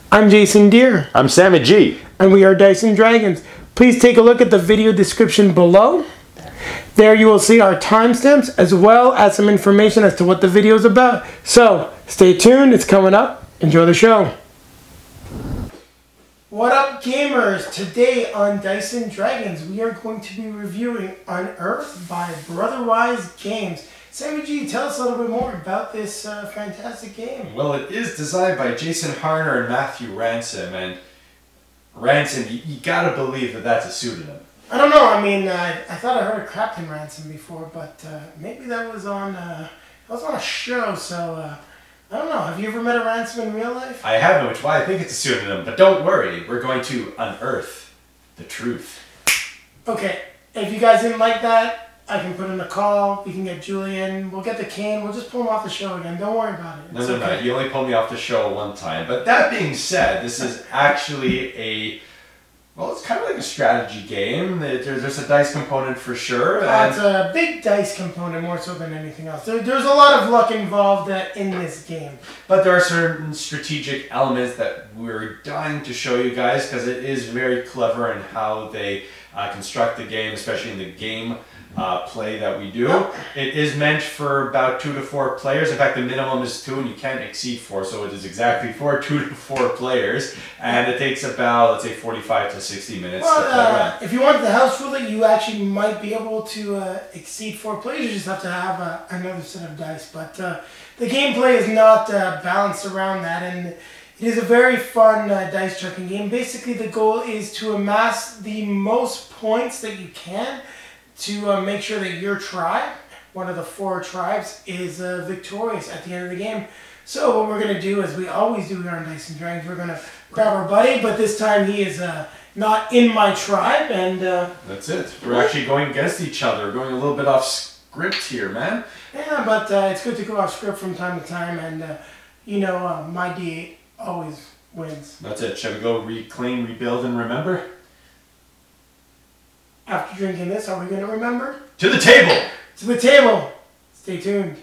I'm Jason Deere. I'm Sammy G. And we are Dice and Dragons. Please take a look at the video description below. There you will see our timestamps as well as some information as to what the video is about. So, stay tuned. It's coming up. Enjoy the show. What up, gamers? Today on Dice and Dragons, we are going to be reviewing Unearth by Brotherwise Games. Sammy G, tell us a little bit more about this fantastic game. Well, it is designed by Jason Harner and Matthew Ransom, and Ransom, you gotta believe that that's a pseudonym. I don't know. I mean, I thought I heard of Captain Ransom before, but maybe that was on a show. So I don't know. Have you ever met a Ransom in real life? I haven't, which is why I think it's a pseudonym. But don't worry, we're going to unearth the truth. Okay. If you guys didn't like that, I can put in a call. We can get Julian. We'll get the cane. We'll just pull him off the show again. Don't worry about it. No. You only pulled me off the show one time. But that being said, this is actually well, it's kind of like a strategy game. There's a dice component for sure. It's a big dice component more so than anything else. There's a lot of luck involved in this game. But there are certain strategic elements that we're dying to show you guys because it is very clever in how they construct the game, especially in the game play that we do. It is meant for about 2 to 4 players. In fact, the minimum is 2 and you can't exceed 4, so it is exactly for 2 to 4 players. And it takes about, let's say, 45 to 60 minutes to play around. If you want the house rule, you actually might be able to exceed 4 players. You just have to have another set of dice. But the gameplay is not balanced around that, and it is a very fun dice chucking game. Basically, the goal is to amass the most points that you can to make sure that your tribe, one of the 4 tribes, is victorious at the end of the game. So what we're going to do, as we always do here on Dice and Dragons, we're going to grab our buddy, but this time he is not in my tribe. And that's it. We're actually going against each other. We're going a little bit off script here, man. Yeah, but it's good to go off script from time to time, and my D8 always wins. That's it. Shall we go reclaim, rebuild, and remember? After drinking this, are we going to remember? To the table! To the table! Stay tuned.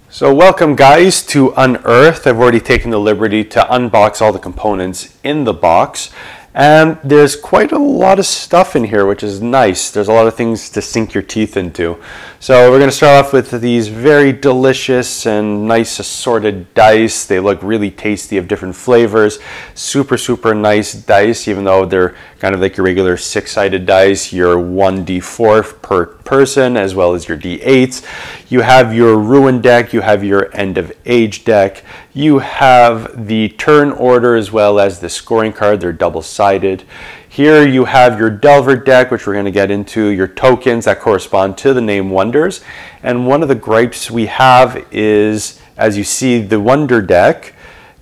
So welcome guys to Unearth. I've already taken the liberty to unbox all the components in the box. And there's quite a lot of stuff in here, which is nice. There's a lot of things to sink your teeth into. So we're going to start off with these very delicious and nice assorted dice. They look really tasty, of different flavors. Super, super nice dice, even though they're kind of like your regular 6-sided dice. Your 1d4 per person, as well as your d8s. You have your Ruin deck. You have your End of Age deck. You have the turn order as well as the scoring card. They're double-sided. Here you have your Delver deck, which we're going to get into, your tokens that correspond to the name Wonders. And one of the gripes we have is, as you see, the Wonder deck,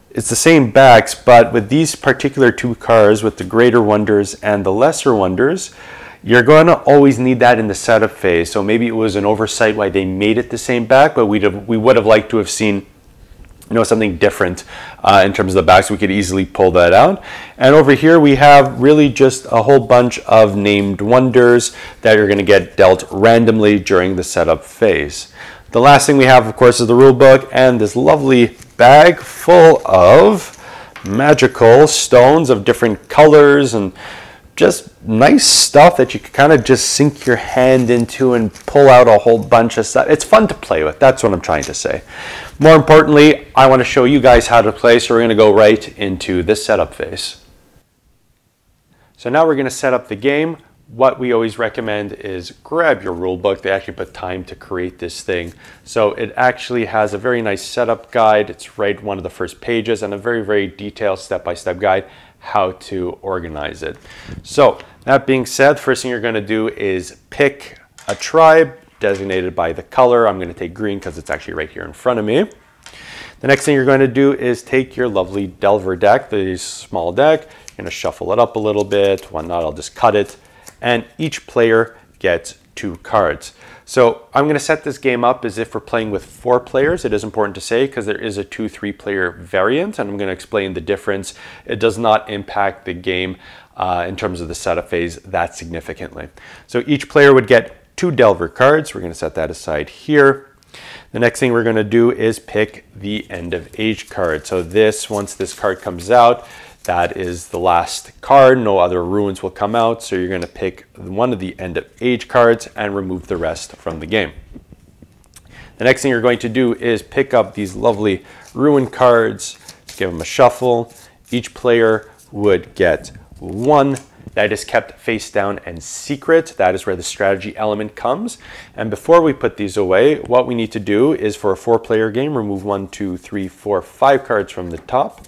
it's the same backs, but with these particular 2 cards, with the Greater Wonders and the Lesser Wonders, you're going to always need that in the setup phase. So maybe it was an oversight why they made it the same back, but we would have liked to have seen something different in terms of the backs. We could easily pull that out. And over here we have really just a whole bunch of named wonders that you're going to get dealt randomly during the setup phase. The last thing we have, of course, is the rule book and this lovely bag full of magical stones of different colors and just nice stuff that you can kind of just sink your hand into and pull out a whole bunch of stuff. It's fun to play with. That's what I'm trying to say. More importantly, I want to show you guys how to play, so we're going to go right into this setup phase. So now we're going to set up the game. What we always recommend is grab your rule book. They actually put time to create this thing. So it actually has a very nice setup guide. It's right one of the first pages and a very, very detailed step-by-step guide how to organize it. So that being said, first thing you're going to do is pick a tribe designated by the color. I'm going to take green because it's actually right here in front of me. The next thing you're going to do is take your lovely Delver deck, the small deck. You're going to shuffle it up a little bit. Whatnot, I'll just cut it. And each player gets 2 cards. So I'm going to set this game up as if we're playing with 4 players. It is important to say because there is a 2-3 player variant, and I'm going to explain the difference. It does not impact the game in terms of the setup phase that significantly. So each player would get 2 Delver cards. We're going to set that aside here. The next thing we're going to do is pick the end of age card. So once this card comes out, that is the last card. No other ruins will come out. So you're going to pick one of the end of age cards and remove the rest from the game. The next thing you're going to do is pick up these lovely ruin cards, give them a shuffle. Each player would get one that is kept face down and secret. That is where the strategy element comes. And before we put these away, what we need to do is, for a 4-player game, remove 1, 2, 3, 4, 5 cards from the top.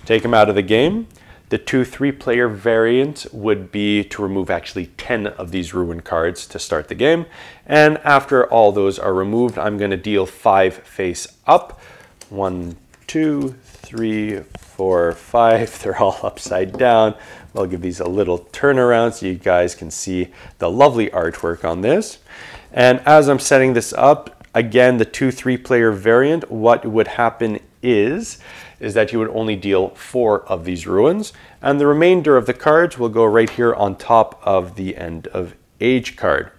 Take them out of the game. The 2 3-player variant would be to remove actually 10 of these ruin cards to start the game. And after all those are removed, I'm going to deal 5 face up. 1, 2, 3, 4, 5. They're all upside down. I'll give these a little turnaround so you guys can see the lovely artwork on this. And as I'm setting this up, again, the 2 3-player variant, what would happen is that you would only deal 4 of these ruins, and the remainder of the cards will go right here on top of the end of age card.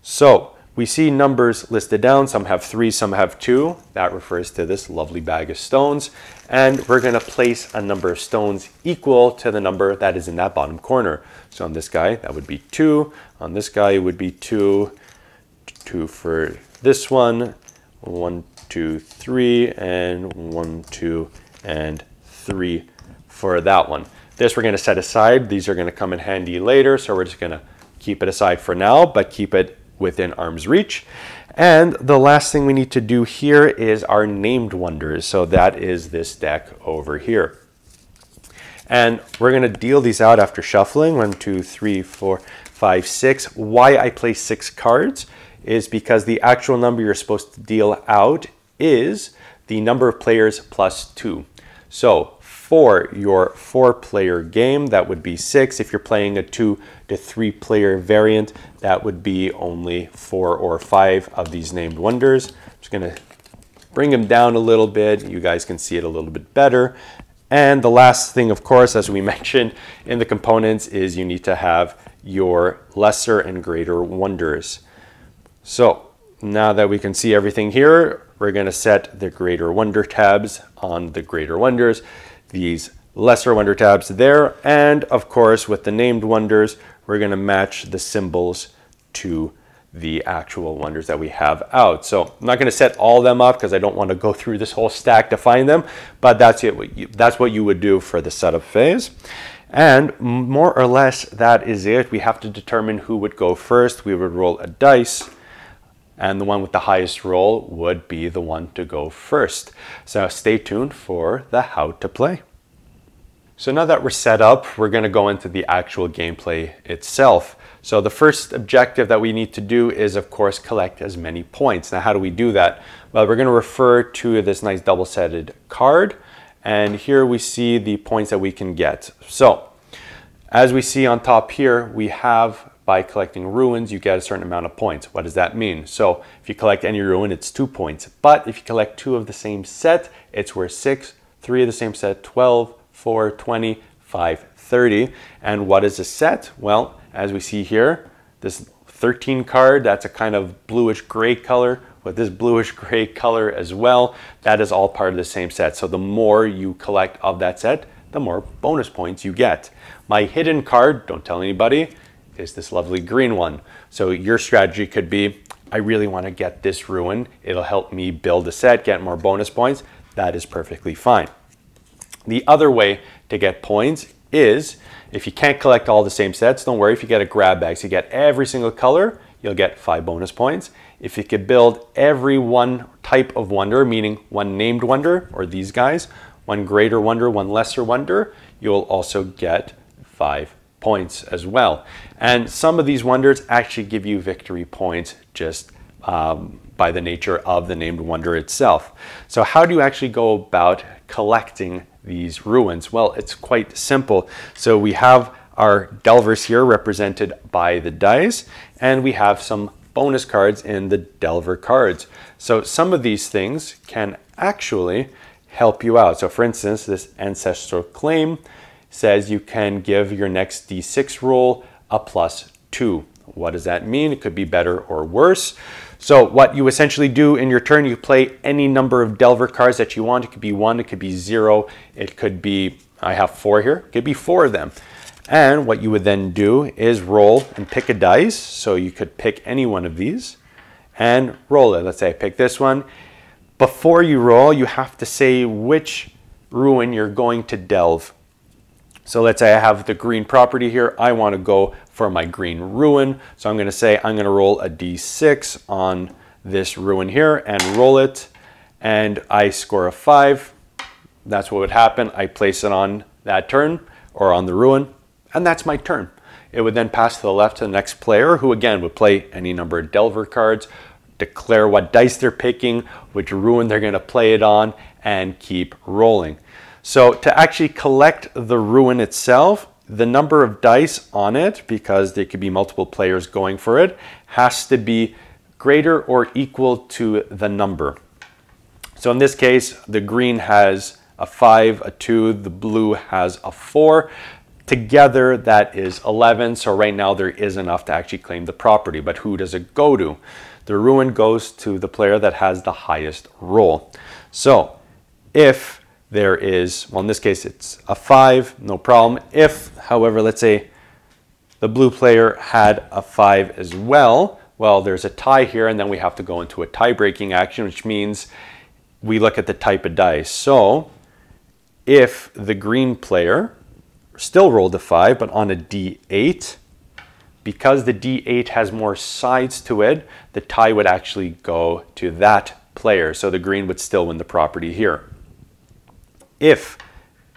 So we see numbers listed down. Some have 3, some have 2. That refers to this lovely bag of stones. And we're going to place a number of stones equal to the number that is in that bottom corner. So on this guy, that would be 2. On this guy, it would be 2. 2 for this one. 1, 2, 3, and 1, 2, and 3 for that one. This we're going to set aside. These are going to come in handy later, so we're just going to keep it aside for now, but keep it within arm's reach. And the last thing we need to do here is our named wonders. So that is this deck over here. And we're going to deal these out after shuffling. 1, 2, 3, 4, 5, 6. Why I place 6 cards is because the actual number you're supposed to deal out is the number of players plus 2. So for your 4-player game, that would be 6. If you're playing a 2 to 3-player variant, that would be only 4 or 5 of these named wonders. I'm just going to bring them down a little bit. You guys can see it a little bit better. And the last thing, of course, as we mentioned in the components, is you need to have your lesser and greater wonders. So now that we can see everything here, we're going to set the greater wonder tabs on the greater wonders, these lesser wonder tabs there, and of course with the named wonders, we're going to match the symbols to the actual wonders that we have out. So I'm not going to set all of them up because I don't want to go through this whole stack to find them, but that's what you would do for the setup phase. And more or less that is it. We have to determine who would go first. We would roll a dice, and the one with the highest roll would be the one to go first. So stay tuned for the how to play. So now that we're set up, we're going to go into the actual gameplay itself. So the first objective that we need to do is, of course, collect as many points. Now, how do we do that? Well, we're going to refer to this nice double-sided card, and here we see the points that we can get. So as we see on top here, we have, by collecting ruins, you get a certain amount of points. What does that mean? So if you collect any ruin, it's 2 points. But if you collect 2 of the same set, it's worth 6, 3 of the same set, 12, 4, 20, 5, 30. And what is a set? Well, as we see here, this 13 card, that's a kind of bluish gray color with this bluish gray color as well. That is all part of the same set. So the more you collect of that set, the more bonus points you get. My hidden card, don't tell anybody, is this lovely green one. So your strategy could be, I really want to get this ruin. It'll help me build a set, get more bonus points. That is perfectly fine. The other way to get points is, if you can't collect all the same sets, don't worry. If you get a grab bag, so you get every single color, you'll get 5 bonus points. If you could build every one type of wonder, meaning one named wonder, or these guys, one greater wonder, one lesser wonder, you'll also get 5 points as well. And some of these wonders actually give you victory points just by the nature of the named wonder itself. So how do you actually go about collecting these ruins? Well, it's quite simple. So we have our delvers here represented by the dice, and we have some bonus cards in the delver cards. So some of these things can actually help you out. So for instance, this ancestral claim says you can give your next d6 roll a +2. What does that mean? It could be better or worse. So what you essentially do in your turn, you play any number of Delver cards that you want. It could be 1, it could be 0, it could be, I have 4 here, it could be 4 of them. And what you would then do is roll and pick a dice. So you could pick any one of these and roll it. Let's say I pick this one. Before you roll, you have to say which ruin you're going to delve. So let's say I have the green property here. I want to go for my green ruin. So I'm going to say I'm going to roll a d6 on this ruin here and roll it. And I score a 5. That's what would happen. I place it on that turn or on the ruin, and that's my turn. It would then pass to the left to the next player, who again would play any number of Delver cards, declare what dice they're picking, which ruin they're going to play it on, and keep rolling. So to actually collect the ruin itself, the number of dice on it, because there could be multiple players going for it, has to be greater or equal to the number. So in this case, the green has a 5, a 2, the blue has a 4. Together, that is 11. So right now there is enough to actually claim the property. But who does it go to? The ruin goes to the player that has the highest roll. So if there is, well, in this case, it's a 5, no problem. If, however, let's say the blue player had a 5 as well, well, there's a tie here, and then we have to go into a tie-breaking action, which means we look at the type of dice. So if the green player still rolled a 5, but on a d8, because the d8 has more sides to it, the tie would actually go to that player. So the green would still win the property here. If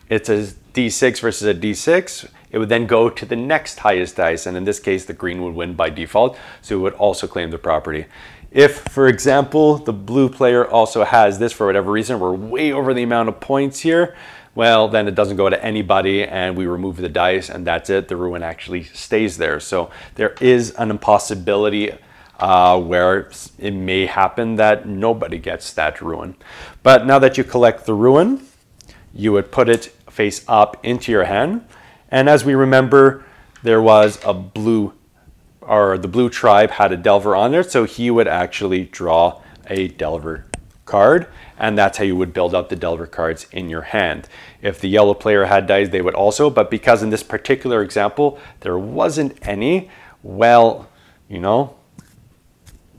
it's a d6 versus a d6, it would then go to the next highest dice. And in this case, the green would win by default. So it would also claim the property. If, for example, the blue player also has this for whatever reason, we're way over the amount of points here, well, then it doesn't go to anybody and we remove the dice and that's it. The ruin actually stays there. So there is an impossibility where it may happen that nobody gets that ruin. But now that you collect the ruin, you would put it face up into your hand. And as we remember, there was a blue, or the blue tribe had a Delver on there, so he would actually draw a Delver card, and that's how you would build up the Delver cards in your hand. If the yellow player had dice, they would also, but because in this particular example, there wasn't any, well, you know,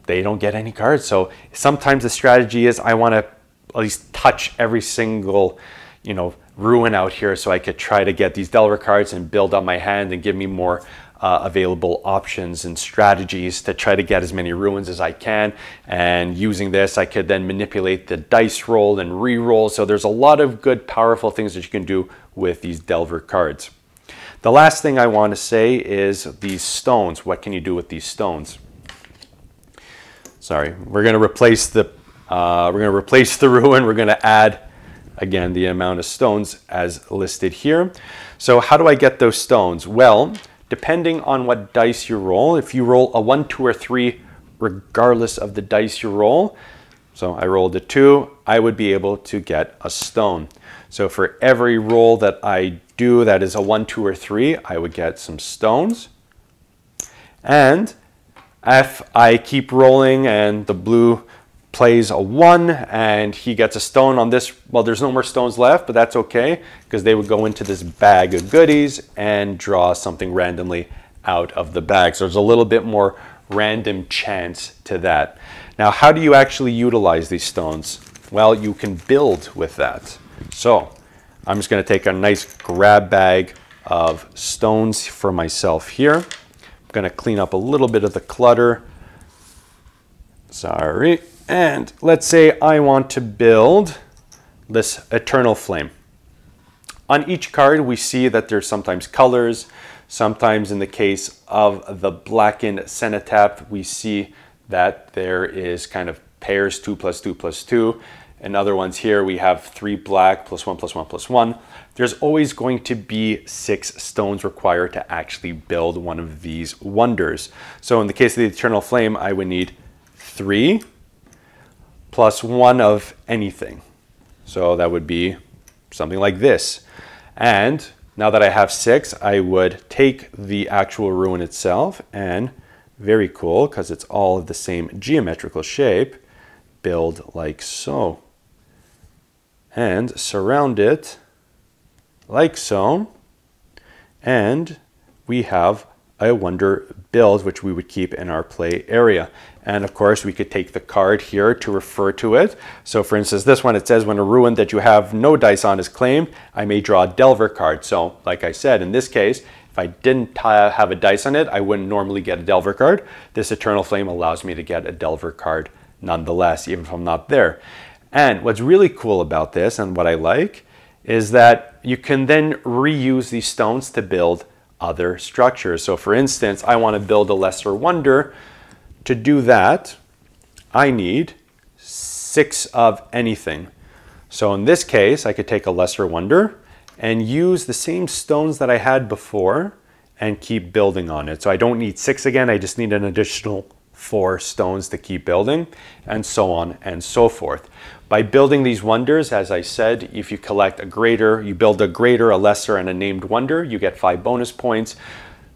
they don't get any cards. So sometimes the strategy is I want to at least touch every single, you know, ruin out here so I could try to get these Delver cards and build up my hand and give me more available options and strategies to try to get as many ruins as I can. And using this, I could then manipulate the dice roll and re-roll. So there's a lot of good, powerful things that you can do with these Delver cards. The last thing I want to say is these stones. What can you do with these stones? Sorry, we're going to replace the ruin. We're going to add again the amount of stones as listed here. So how do I get those stones? Well, depending on what dice you roll, if you roll a 1, 2, or 3, regardless of the dice you roll, so I rolled a 2, I would be able to get a stone. So for every roll that I do that is a 1, 2, or 3, I would get some stones. And if I keep rolling and the blue plays a 1 and he gets a stone on this, well, there's no more stones left, but that's okay because they would go into this bag of goodies and draw something randomly out of the bag. So there's a little bit more random chance to that. Now, how do you actually utilize these stones? Well, you can build with that. So I'm just going to take a nice grab bag of stones for myself here. I'm going to clean up a little bit of the clutter. Sorry. And let's say I want to build this Eternal Flame. On each card, we see that there's sometimes colors. Sometimes in the case of the blackened cenotaph, we see that there is kind of pairs, 2 + 2 + 2. And other ones here, we have 3 black +1 +1 +1. There's always going to be 6 stones required to actually build one of these wonders. So in the case of the Eternal Flame, I would need 3 + 1 of anything. So that would be something like this. And now that I have 6, I would take the actual ruin itself and very cool because it's all of the same geometrical shape. Build like so. And surround it like so. And we have a wonder build, which we would keep in our play area. And of course, we could take the card here to refer to it. So for instance, this one, it says when a ruin that you have no dice on is claimed, I may draw a Delver card. So like I said, in this case, if I didn't have a dice on it, I wouldn't normally get a Delver card. This Eternal Flame allows me to get a Delver card nonetheless, even if I'm not there. And what's really cool about this, and what I like, is that you can then reuse these stones to build other structures. So for instance, I want to build a Lesser Wonder. To do that, I need 6 of anything. So in this case, I could take a Lesser Wonder and use the same stones that I had before and keep building on it. So I don't need 6 again, I just need an additional 4 stones to keep building, and so on and so forth. By building these wonders, as I said, if you collect a greater, you build a greater, a lesser, and a named wonder, you get 5 bonus points.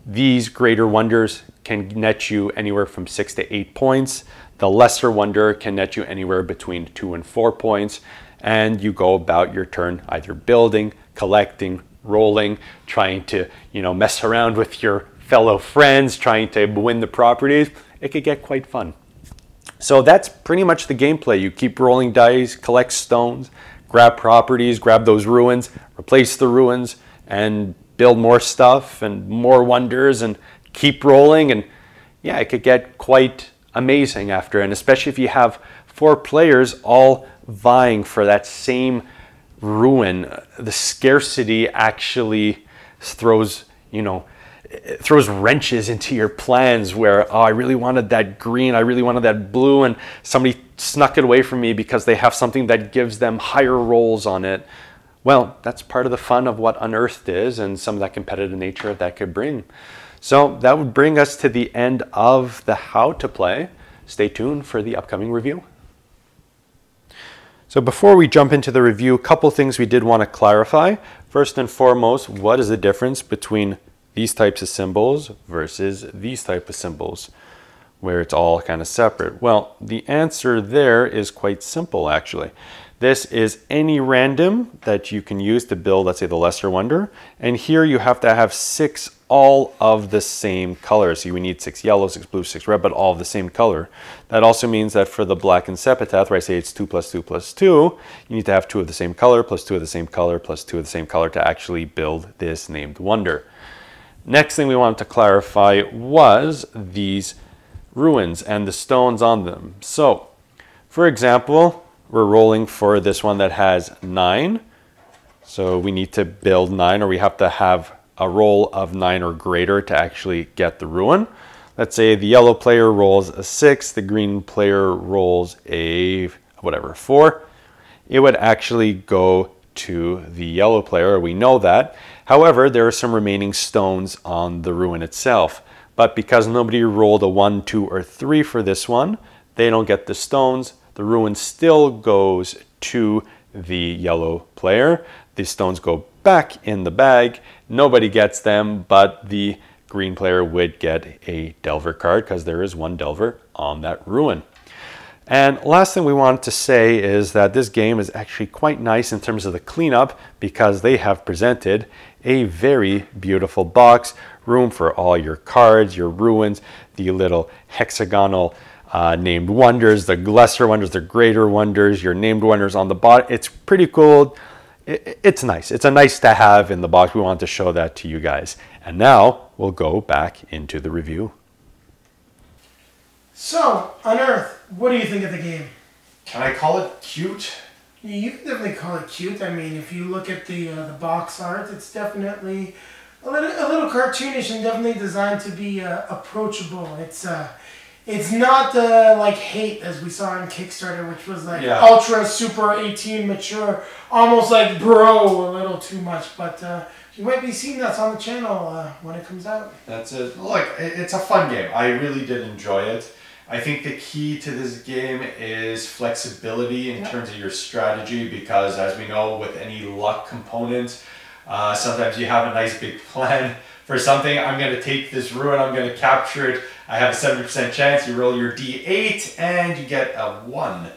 These greater wonders can net you anywhere from 6 to 8 points. The lesser wonder can net you anywhere between 2 and 4 points. And you go about your turn either building, collecting, rolling, trying to, mess around with your fellow friends, trying to win the properties. It could get quite fun. So that's pretty much the gameplay. You keep rolling dice, collect stones, grab properties, grab those ruins, replace the ruins, and build more stuff and more wonders, and keep rolling. And yeah, it could get quite amazing after. And especially if you have 4 players all vying for that same ruin, the scarcity actually throws, it throws wrenches into your plans where, oh, I really wanted that green, I really wanted that blue, and somebody snuck it away from me because they have something that gives them higher rolls on it. Well, that's part of the fun of what Unearthed is, and some of that competitive nature that could bring. So that would bring us to the end of the how to play. Stay tuned for the upcoming review. So before we jump into the review, a couple things we did want to clarify. First and foremost, what is the difference between these types of symbols versus these type of symbols, where it's all kind of separate? Well, the answer there is quite simple, actually. This is any random that you can use to build, let's say, the Lesser Wonder. And here you have to have 6 all of the same color. So you need 6 yellow, 6 blue, 6 red, but all of the same color. That also means that for the blackened sepitheth, where I say it's 2 plus 2 plus 2, you need to have 2 of the same color, plus 2 of the same color, plus 2 of the same color to actually build this named wonder. Next thing we wanted to clarify was these ruins and the stones on them. So, for example, we're rolling for this one that has 9. So we need to build 9, or we have to have a roll of 9 or greater to actually get the ruin. Let's say the yellow player rolls a 6, the green player rolls a 4. It would actually go to the yellow player, we know that. However, there are some remaining stones on the ruin itself. But because nobody rolled a 1, 2, or 3 for this one, they don't get the stones. The ruin still goes to the yellow player. The stones go back in the bag. Nobody gets them, but the green player would get a Delver card because there is 1 Delver on that ruin. And last thing we wanted to say is that this game is actually quite nice in terms of the cleanup, because they have presented a very beautiful box, room for all your cards, your ruins, the little hexagonal named wonders, the lesser wonders, the greater wonders, your named wonders on the bottom. It's pretty cool. It's nice. It's a nice to have in the box. We want to show that to you guys. And now we'll go back into the review. So, Unearth, what do you think of the game? Can I call it cute? You can definitely call it cute. I mean, if you look at the box art, it's definitely a little cartoonish and definitely designed to be approachable. It's not like Hate, as we saw on Kickstarter, which was like ultra super 18 mature, almost like bro, a little too much. But you might be seeing that on the channel when it comes out. That's it. Look, it's a fun game. I really did enjoy it. I think the key to this game is flexibility in terms of your strategy, because as we know, with any luck component, sometimes you have a nice big plan for something. I'm going to take this ruin, I'm going to capture it. I have a 70% chance. You roll your d8 and you get a 1.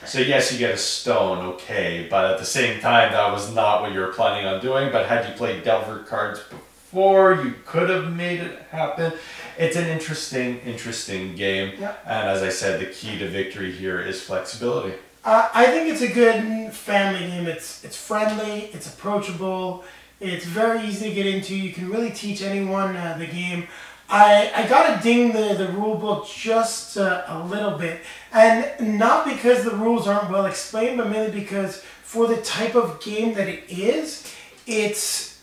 So yes, you get a stone, okay, but at the same time, that was not what you were planning on doing. But had you played Delver cards before, you could have made it happen. It's an interesting game. Yeah. And as I said, the key to victory here is flexibility. I think it's a good family game. It's friendly, it's approachable, it's very easy to get into. You can really teach anyone the game. I got to ding the rule book just a little bit. And not because the rules aren't well explained, but mainly because for the type of game that it is, it's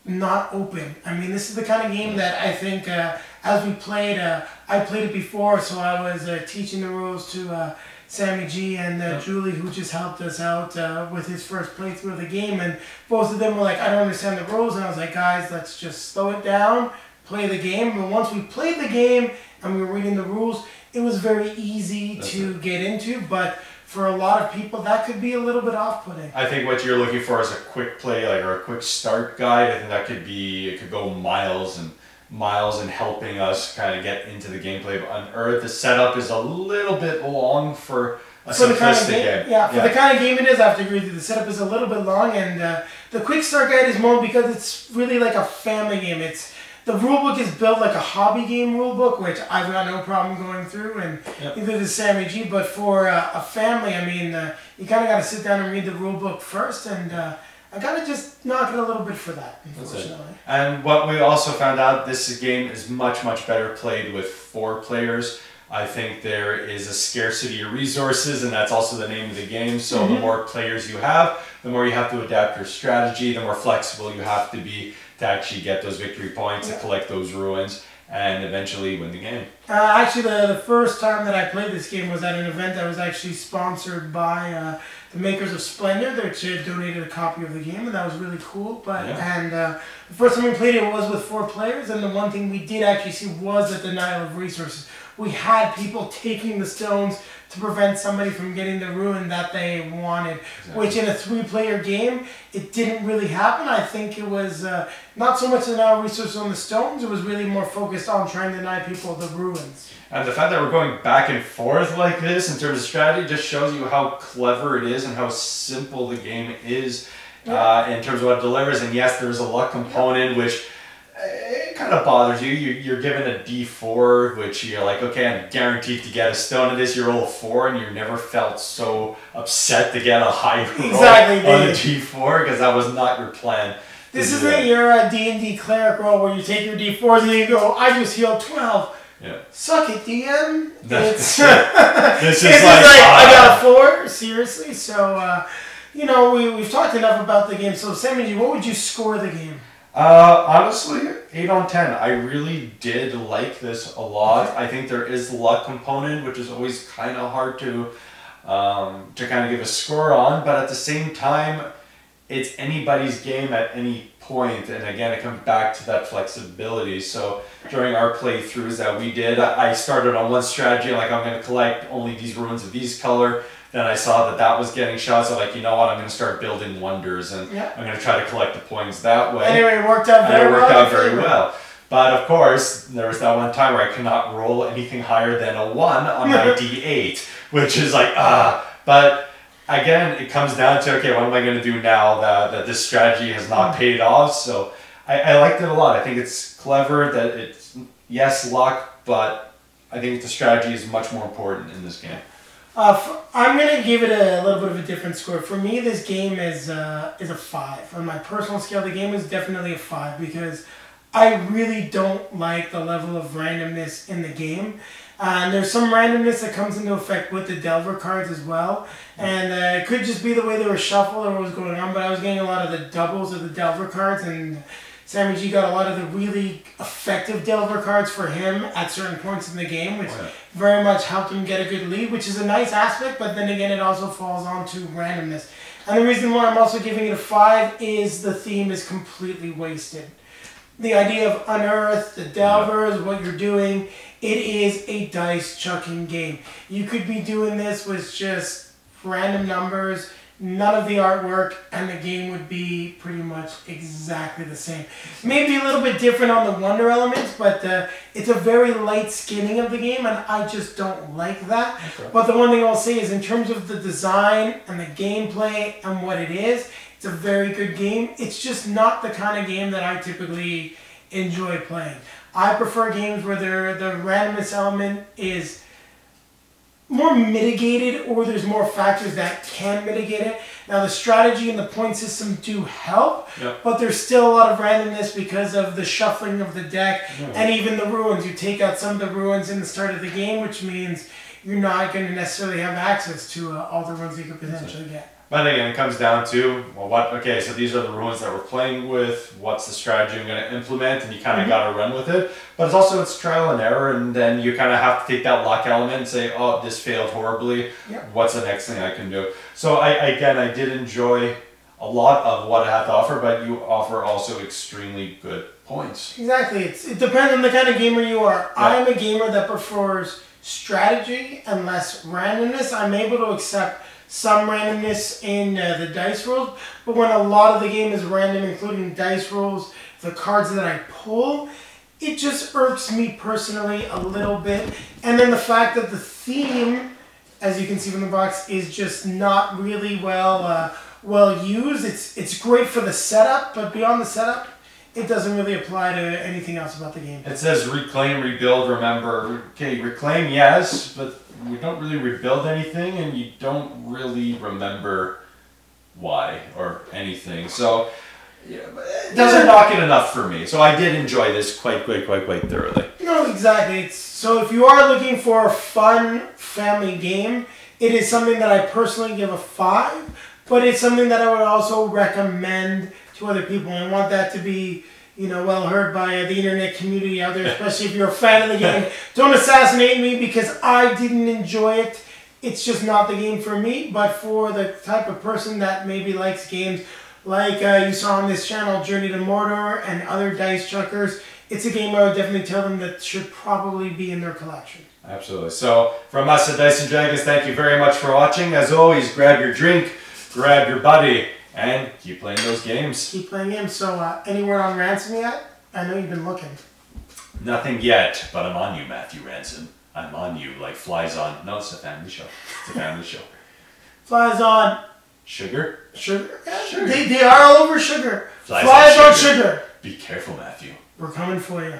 not open. I mean, this is the kind of game that I think as we played, I played it before, so I was teaching the rules to Sammy G and Julie, who just helped us out with his first playthrough of the game. And both of them were like, I don't understand the rules. And I was like, guys, let's just slow it down, play the game. And once we played the game and we were reading the rules, it was very easy to get into. But for a lot of people, that could be a little bit off-putting. I think what you're looking for is a quick play, like, or a quick start guide. I think that could be, it could go miles in helping us kind of get into the gameplay of Unearth. The setup is a little bit long for a simplistic game. Yeah, for the kind of game it is, I have to agree with you. The setup is a little bit long, and the quick start guide is more because it's really like a family game. The rulebook is built like a hobby game rulebook, which I've got no problem going through, and neither does Sammy G. But for a family, I mean, you kind of got to sit down and read the rulebook first, and I got to just knock it a little bit for that, unfortunately. And what we also found out, this game is much better played with 4 players. I think there is a scarcity of resources, and that's also the name of the game. So the more players you have, the more you have to adapt your strategy, the more flexible you have to be to actually get those victory points, to collect those ruins, and eventually win the game. Actually, the first time that I played this game was at an event that was actually sponsored by the makers of Splendor. They donated a copy of the game, and that was really cool. But the first time we played it was with 4 players, and the one thing we did actually see was a denial of resources. We had people taking the stones to prevent somebody from getting the ruin that they wanted, which in a 3-player game, it didn't really happen. I think it was not so much denial of resources on the stones, it was really more focused on trying to deny people the ruins. And the fact that we're going back and forth like this in terms of strategy just shows you how clever it is and how simple the game is in terms of what it delivers. And yes, there's a luck component, which it kind of bothers you. You're given a D4, which you're like, okay, I'm guaranteed to get a stone of this. You roll a 4, and you never felt so upset to get a high roll on a D4 because that was not your plan. This isn't your D&D cleric roll where you take your D4s and you go, I just healed 12. Yeah. Suck it, DM. This is like I got a 4, seriously. So, we've talked enough about the game. So, Sammy, what would you score the game? Honestly, 8 on 10. I really did like this a lot. I think there is the luck component, which is always kind of hard to kind of give a score on, but at the same time, it's anybody's game at any point, and again, it comes back to that flexibility. So during our playthroughs that we did, I started on one strategy, like I'm going to collect only these ruins of these color. Then I saw that was getting shot, so like, you know what, I'm going to start building wonders, and I'm going to try to collect the points that way. Anyway, it worked out very well. But of course, there was that one time where I could not roll anything higher than a 1 on my D8, which is like, But again, it comes down to, okay, what am I going to do now that this strategy has not paid off? So I liked it a lot. I think it's clever that it's, yes, luck, but I think the strategy is much more important in this game. I'm going to give it a little bit of a different score. For me, this game is a 5. On my personal scale, the game is definitely a 5 because I really don't like the level of randomness in the game. And there's some randomness that comes into effect with the Delver cards as well. And it could just be the way they were shuffled or what was going on, but I was getting a lot of the doubles of the Delver cards, and Sammy G got a lot of the really effective Delver cards for him at certain points in the game, which very much helped him get a good lead, which is a nice aspect, but then again, it also falls onto randomness. And the reason why I'm also giving it a 5 is the theme is completely wasted. The idea of Unearth, the Delvers, what you're doing, it is a dice chucking game. You could be doing this with just random numbers none of the artwork, and the game would be pretty much exactly the same. Maybe a little bit different on the wonder elements, but it's a very light skinning of the game, and I just don't like that. Okay. But the one thing I'll say is in terms of the design and the gameplay and what it is, it's a very good game. It's just not the kind of game that I typically enjoy playing. I prefer games where the randomness element is more mitigated, or there's more factors that can mitigate it. Now the strategy and the point system do help, but there's still a lot of randomness because of the shuffling of the deck and even the ruins. You take out some of the ruins in the start of the game, which means you're not going to necessarily have access to all the ruins you could potentially get. But again, it comes down to, well, okay, so these are the ruins that we're playing with, what's the strategy I'm going to implement, and you kind of got to run with it. But it's also, it's trial and error, and then you kind of have to take that luck element and say, oh, this failed horribly, what's the next thing I can do? So I did enjoy a lot of what I have to offer, but you offer also extremely good points. Exactly, it depends on the kind of gamer you are. I'm a gamer that prefers strategy and less randomness. I'm able to accept some randomness in the dice rolls, but when a lot of the game is random, including dice rolls, the cards that I pull, it just irks me personally a little bit. And then the fact that the theme, as you can see from the box, is just not really well used. It's great for the setup, but beyond the setup, it doesn't really apply to anything else about the game. It says reclaim, rebuild, remember. Okay, reclaim, yes, but we don't really rebuild anything, and you don't really remember why or anything. So it doesn't knock it enough for me. So I did enjoy this quite thoroughly. No, exactly. So if you are looking for a fun family game, it is something that I personally give a 5, but it's something that I would also recommend to other people. And I want that to be, well heard by the internet community out there, especially if you're a fan of the game. Don't assassinate me because I didn't enjoy it. It's just not the game for me, but for the type of person that maybe likes games like you saw on this channel, Journey to Mordor and other dice chuckers, it's a game I would definitely tell them that should probably be in their collection. Absolutely. So from us at Dice and Dragons, thank you very much for watching. As always, grab your drink, grab your buddy, and keep playing those games. Keep playing games. So, any word on Ransom yet? I know you've been looking. Nothing yet, but I'm on you, Matthew Ransom. I'm on you like flies on. No, it's a family show. It's a family show. Flies on. Sugar? Sugar? Yeah, sugar. They are all over sugar. Flies on sugar. Be careful, Matthew. We're coming for you.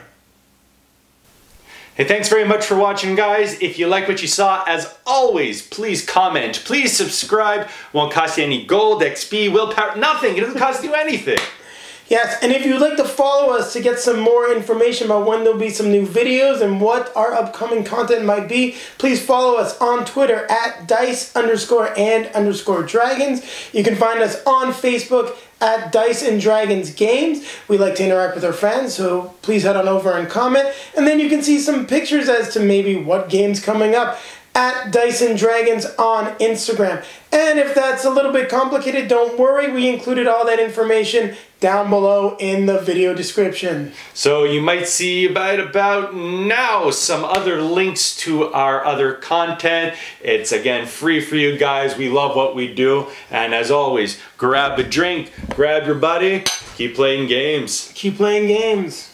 Hey, thanks very much for watching, guys. If you like what you saw, as always, please comment, please subscribe. Won't cost you any gold, XP, willpower, nothing. It doesn't cost you anything. Yes, and if you'd like to follow us to get some more information about when there'll be some new videos and what our upcoming content might be, please follow us on Twitter at dice_and_dragons. You can find us on Facebook at Dice and Dragons Games. We like to interact with our fans, so please head on over and comment. And then you can see some pictures as to maybe what game's coming up at Dice and Dragons on Instagram. And if that's a little bit complicated, don't worry, we included all that information down below in the video description. So you might see about now some other links to our other content. It's again free for you guys. We love what we do. And as always, grab a drink, grab your buddy, keep playing games. Keep playing games.